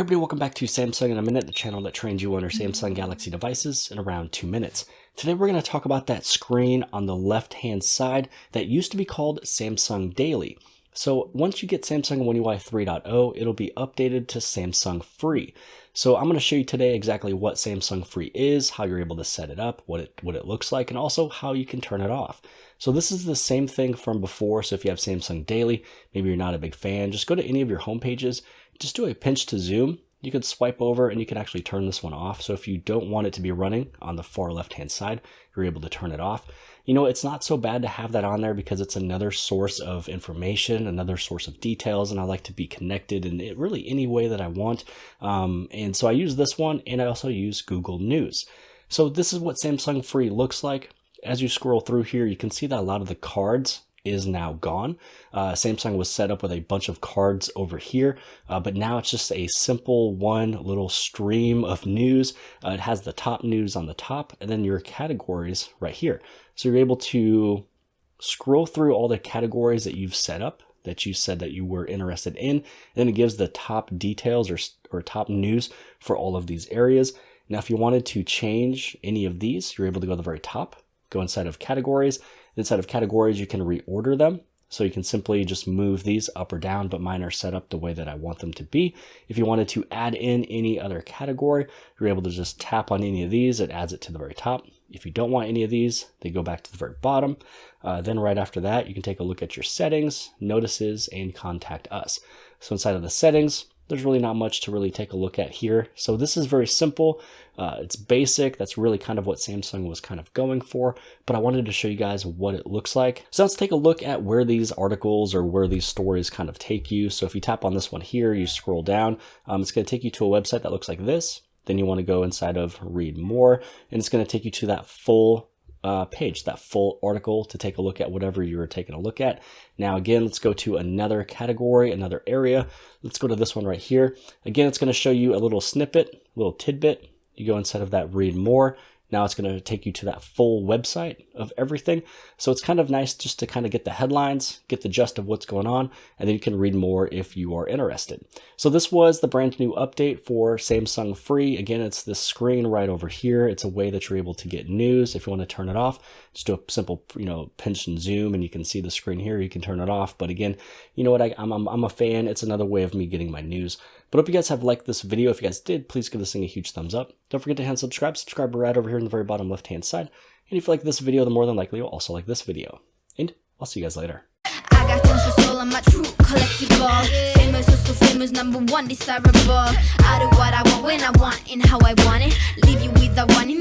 everybody, welcome back to Samsung in a Minute, the channel that trains you on your Samsung Galaxy devices in around 2 minutes. Today we're going to talk about that screen on the left-hand side that used to be called Samsung Daily. So once you get Samsung One UI 3.0, it'll be updated to Samsung Free. So I'm going to show you today exactly what Samsung Free is, how you're able to set it up, what it looks like, and also how you can turn it off. So this is the same thing from before. So if you have Samsung Daily, maybe you're not a big fan, just go to any of your home pages, just do a pinch to zoom. You can swipe over and you can actually turn this one off. So if you don't want it to be running on the far left-hand side, you're able to turn it off. You know, it's not so bad to have that on there because it's another source of information, another source of details, and I like to be connected in really any way that I want. And so I use this one, and I also use Google News. So this is what Samsung Free looks like. As you scroll through here, you can see that a lot of the cards is now gone. Samsung was set up with a bunch of cards over here, but now it's just a simple one little stream of news. It has the top news on the top and then your categories right here. So you're able to scroll through all the categories that you've set up that you said that you were interested in. And then it gives the top details or top news for all of these areas. Now, if you wanted to change any of these, you're able to go to the very top, go inside of categories. Inside of categories, you can reorder them. So you can simply just move these up or down, but mine are set up the way that I want them to be. If you wanted to add in any other category, you're able to just tap on any of these. It adds it to the very top. If you don't want any of these, they go back to the very bottom. Then right after that, you can take a look at your settings, notices, and contact us. So inside of the settings, there's really not much to really take a look at here. So this is very simple. It's basic. That's really kind of what Samsung was kind of going for, but I wanted to show you guys what it looks like. So let's take a look at where these articles or where these stories kind of take you. So if you tap on this one here, you scroll down, it's going to take you to a website that looks like this. Then you want to go inside of read more, and it's going to take you to that full page, that full article to take a look at whatever you were taking a look at. Now, again, let's go to another category, another area. Let's go to this one right here. Again, it's going to show you a little snippet, a little tidbit. You go inside of that read more. Now it's going to take you to that full website of everything. So it's kind of nice just to kind of get the headlines, get the gist of what's going on, and then you can read more if you are interested. So this was the brand new update for Samsung Free. Again, it's this screen right over here. It's a way that you're able to get news. If you want to turn it off, just do a simple, pinch and zoom, and you can see the screen here. You can turn it off. But again, you know what? I'm a fan. It's another way of me getting my news. But hope you guys have liked this video. If you guys did, please give this thing a huge thumbs up. Don't forget to hand subscribe. Subscribe right over here in the very bottom left-hand side. And if you like this video, then more than likely you'll also like this video. And I'll see you guys later. I got tons of soul on my true collectible. Famous, so famous, #1 desirable. I do what I want when I want and how I want it. Leave you with the one in